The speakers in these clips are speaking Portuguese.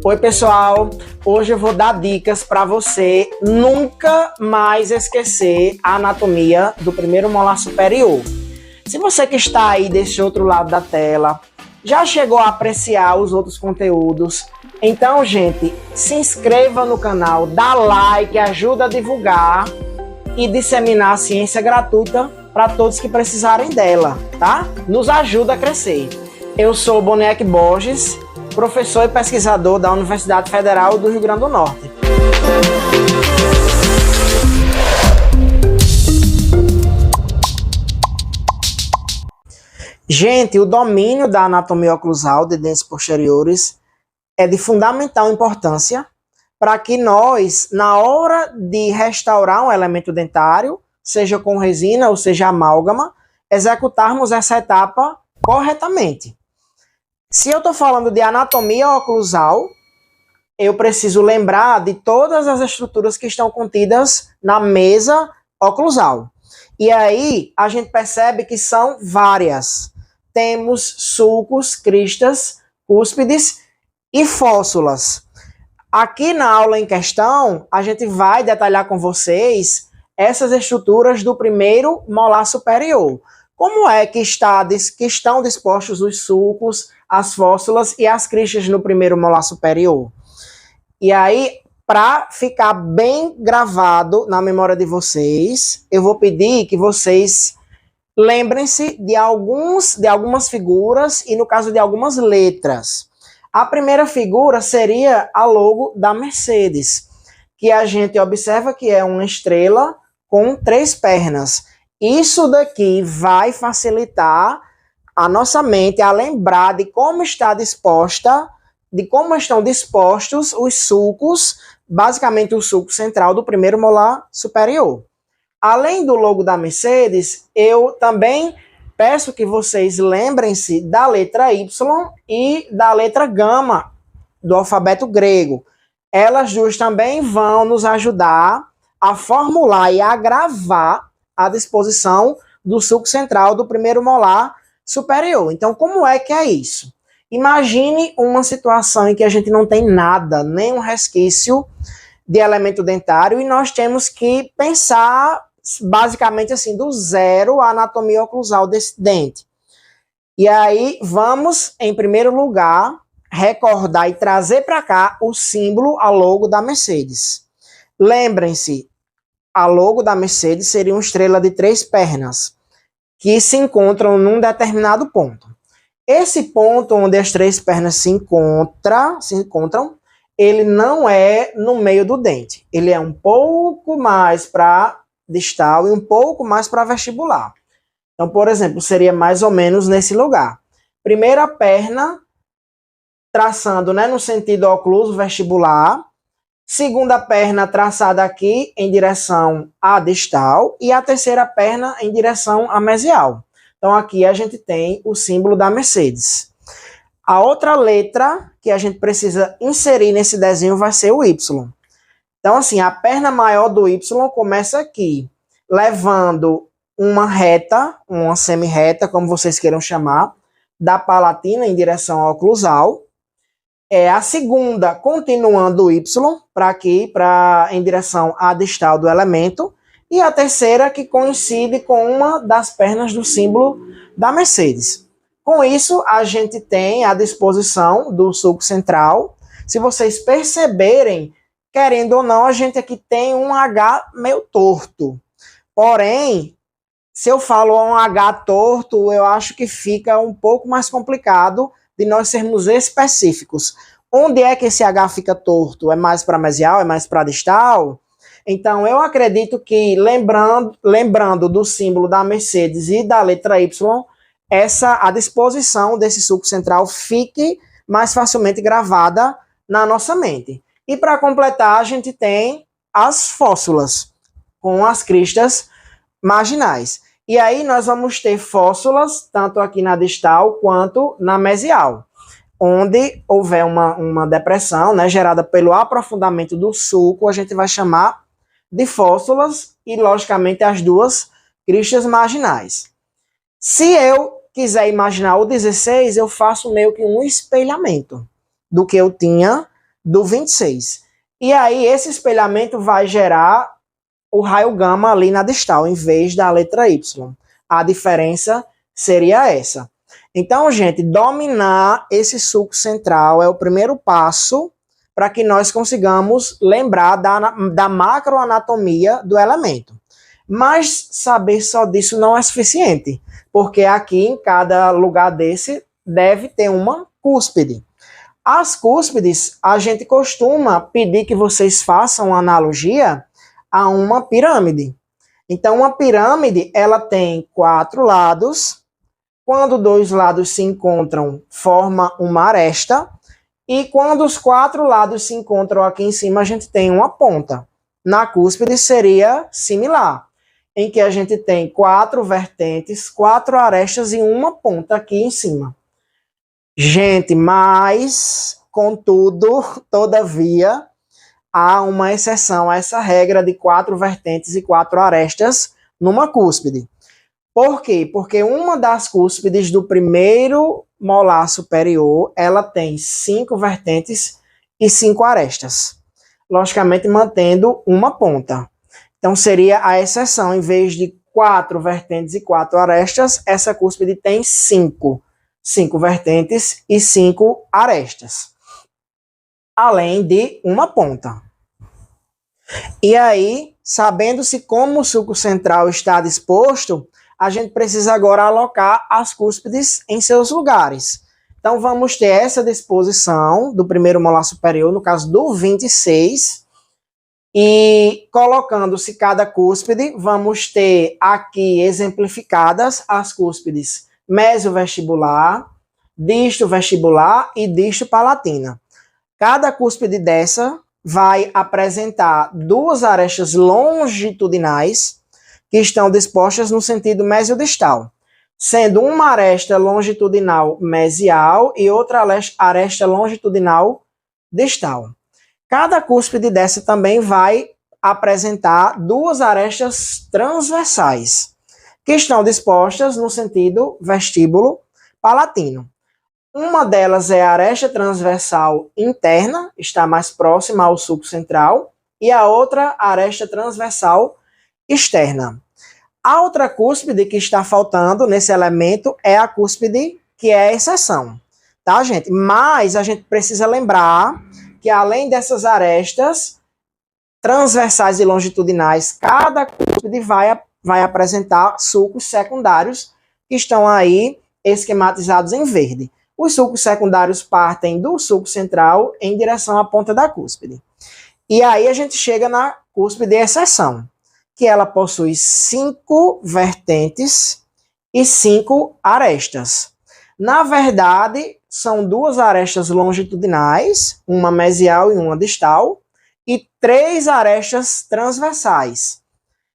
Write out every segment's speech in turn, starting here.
Oi pessoal, hoje eu vou dar dicas para você nunca mais esquecer a anatomia do primeiro molar superior. Se você que está aí desse outro lado da tela já chegou a apreciar os outros conteúdos, então gente, se inscreva no canal, dá like, ajuda a divulgar e disseminar a ciência gratuita para todos que precisarem dela, tá? Nos ajuda a crescer. Eu sou Boniek Borges, professor e pesquisador da Universidade Federal do Rio Grande do Norte. Gente, o domínio da anatomia oclusal de dentes posteriores é de fundamental importância para que nós, na hora de restaurar um elemento dentário, seja com resina ou seja amálgama, executarmos essa etapa corretamente. Se eu estou falando de anatomia oclusal, eu preciso lembrar de todas as estruturas que estão contidas na mesa oclusal. E aí a gente percebe que são várias. Temos sulcos, cristas, cúspides e fóssulas. Aqui na aula em questão, a gente vai detalhar com vocês essas estruturas do primeiro molar superior. Como é que estão dispostos os sulcos, as fóssulas e as cristas no primeiro molar superior? E aí, para ficar bem gravado na memória de vocês, eu vou pedir que vocês lembrem-se de algumas figuras e, no caso, de algumas letras. A primeira figura seria a logo da Mercedes, que a gente observa que é uma estrela com 3 pernas. Isso daqui vai facilitar a nossa mente a lembrar de como estão dispostos os sulcos, basicamente o sulco central do primeiro molar superior. Além do logo da Mercedes, eu também peço que vocês lembrem-se da letra Y e da letra gama do alfabeto grego. Elas duas também vão nos ajudar a formular e a gravar a disposição do sulco central do primeiro molar superior. Então, como é que é isso? Imagine uma situação em que a gente não tem nada, nenhum resquício de elemento dentário, e nós temos que pensar basicamente assim, do zero a anatomia oclusal desse dente. E aí, vamos, em primeiro lugar, recordar e trazer para cá o símbolo, a logo da Mercedes. Lembrem-se, a logo da Mercedes seria uma estrela de 3 pernas, que se encontram num determinado ponto. Esse ponto onde as 3 pernas se encontram, ele não é no meio do dente. Ele é um pouco mais para distal e um pouco mais para vestibular. Então, por exemplo, seria mais ou menos nesse lugar. Primeira perna, traçando, né, no sentido ocluso vestibular. Segunda perna traçada aqui em direção à distal e a terceira perna em direção à mesial. Então aqui a gente tem o símbolo da Mercedes. A outra letra que a gente precisa inserir nesse desenho vai ser o Y. Então assim, a perna maior do Y começa aqui, levando uma reta, uma semi-reta, como vocês queiram chamar, da palatina em direção ao oclusal. A segunda, continuando o Y, para aqui, em direção à distal do elemento. E a terceira, que coincide com uma das pernas do símbolo da Mercedes. Com isso, a gente tem a disposição do sulco central. Se vocês perceberem, querendo ou não, a gente aqui tem um H meio torto. Porém, se eu falo um H torto, eu acho que fica um pouco mais complicado de nós sermos específicos. Onde é que esse H fica torto? É mais para mesial? É mais para distal? Então, eu acredito que, lembrando do símbolo da Mercedes e da letra Y, a disposição desse sulco central fique mais facilmente gravada na nossa mente. E para completar, a gente tem as fóssulas, com as cristas marginais. E aí nós vamos ter fóssulas, tanto aqui na distal quanto na mesial, onde houver uma depressão, né, gerada pelo aprofundamento do sulco, a gente vai chamar de fóssulas e, logicamente, as duas cristas marginais. Se eu quiser imaginar o 16, eu faço meio que um espelhamento do que eu tinha do 26. E aí esse espelhamento vai gerar o raio gama ali na distal, em vez da letra Y. A diferença seria essa. Então, gente, dominar esse sulco central é o primeiro passo para que nós consigamos lembrar da macroanatomia do elemento. Mas saber só disso não é suficiente, porque aqui em cada lugar desse deve ter uma cúspide. As cúspides, a gente costuma pedir que vocês façam uma analogia a uma pirâmide. Então, uma pirâmide, ela tem 4 lados. Quando 2 lados se encontram, forma uma aresta. E quando os 4 lados se encontram aqui em cima, a gente tem uma ponta. Na cúspide seria similar, em que a gente tem 4 vertentes, 4 arestas e uma ponta aqui em cima. Gente, mas, contudo, todavia, há uma exceção a essa regra de 4 vertentes e 4 arestas numa cúspide. Por quê? Porque uma das cúspides do primeiro molar superior, ela tem 5 vertentes e 5 arestas. Logicamente, mantendo uma ponta. Então, seria a exceção. Em vez de 4 vertentes e 4 arestas, essa cúspide tem 5 vertentes e 5 arestas. Além de uma ponta. E aí, sabendo-se como o sulco central está disposto, a gente precisa agora alocar as cúspides em seus lugares. Então, vamos ter essa disposição do primeiro molar superior, no caso do 26, e colocando-se cada cúspide, vamos ter aqui exemplificadas as cúspides mesovestibular, disto vestibular e disto palatina. Cada cúspide dessa vai apresentar 2 arestas longitudinais que estão dispostas no sentido mesiodistal, sendo uma aresta longitudinal mesial e outra aresta longitudinal distal. Cada cúspide dessa também vai apresentar 2 arestas transversais, que estão dispostas no sentido vestíbulo palatino. Uma delas é a aresta transversal interna, está mais próxima ao sulco central, e a outra, a aresta transversal externa. A outra cúspide que está faltando nesse elemento é a cúspide que é a exceção, tá, gente? Mas a gente precisa lembrar que além dessas arestas transversais e longitudinais, cada cúspide vai apresentar sulcos secundários que estão aí esquematizados em verde. Os sulcos secundários partem do sulco central em direção à ponta da cúspide. E aí a gente chega na cúspide de exceção, que ela possui 5 vertentes e 5 arestas. Na verdade, são 2 arestas longitudinais, uma mesial e uma distal, e 3 arestas transversais,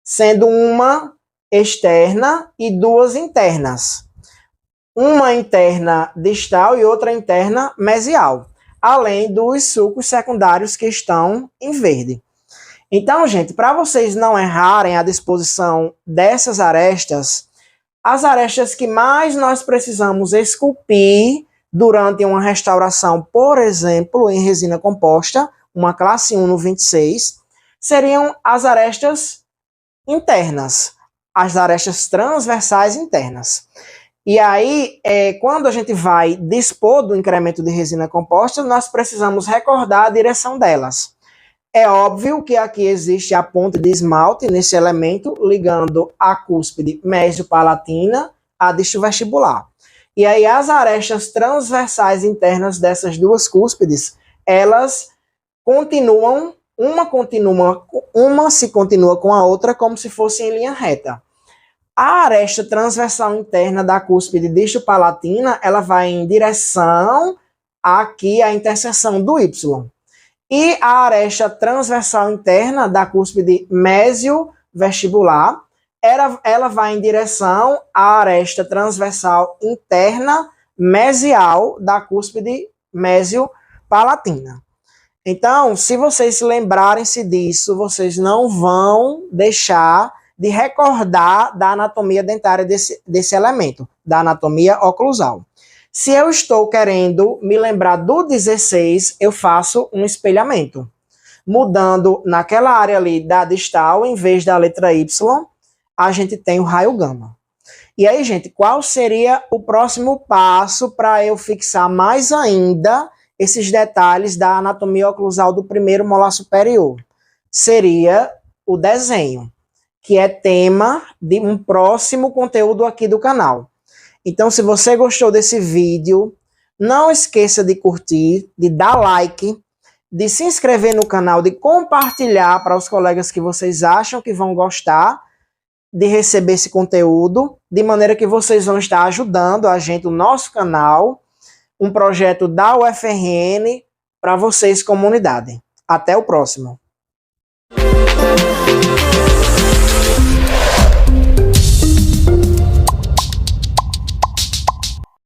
sendo uma externa e 2 internas. Uma interna distal e outra interna mesial, além dos sulcos secundários que estão em verde. Então, gente, para vocês não errarem a disposição dessas arestas, as arestas que mais nós precisamos esculpir durante uma restauração, por exemplo, em resina composta, uma classe 1 no 26, seriam as arestas internas, as arestas transversais internas. E aí, quando a gente vai dispor do incremento de resina composta, nós precisamos recordar a direção delas. É óbvio que aqui existe a ponte de esmalte nesse elemento, ligando a cúspide mesio-palatina a disto vestibular. E aí as arestas transversais internas dessas 2 cúspides, elas continuam, uma se continua com a outra como se fosse em linha reta. A aresta transversal interna da cúspide disto-palatina, ela vai em direção aqui à interseção do Y. E a aresta transversal interna da cúspide mesio-vestibular, ela vai em direção à aresta transversal interna mesial da cúspide mesio-palatina. Então, se vocês lembrarem-se disso, vocês não vão deixar de recordar da anatomia dentária desse elemento, da anatomia oclusal. Se eu estou querendo me lembrar do 16, eu faço um espelhamento. Mudando naquela área ali da distal, em vez da letra Y, a gente tem o raio gama. E aí, gente, qual seria o próximo passo para eu fixar mais ainda esses detalhes da anatomia oclusal do primeiro molar superior? Seria o desenho, que é tema de um próximo conteúdo aqui do canal. Então, se você gostou desse vídeo, não esqueça de curtir, de dar like, de se inscrever no canal, de compartilhar para os colegas que vocês acham que vão gostar de receber esse conteúdo, de maneira que vocês vão estar ajudando a gente, o nosso canal, um projeto da UFRN para vocês, comunidade. Até o próximo.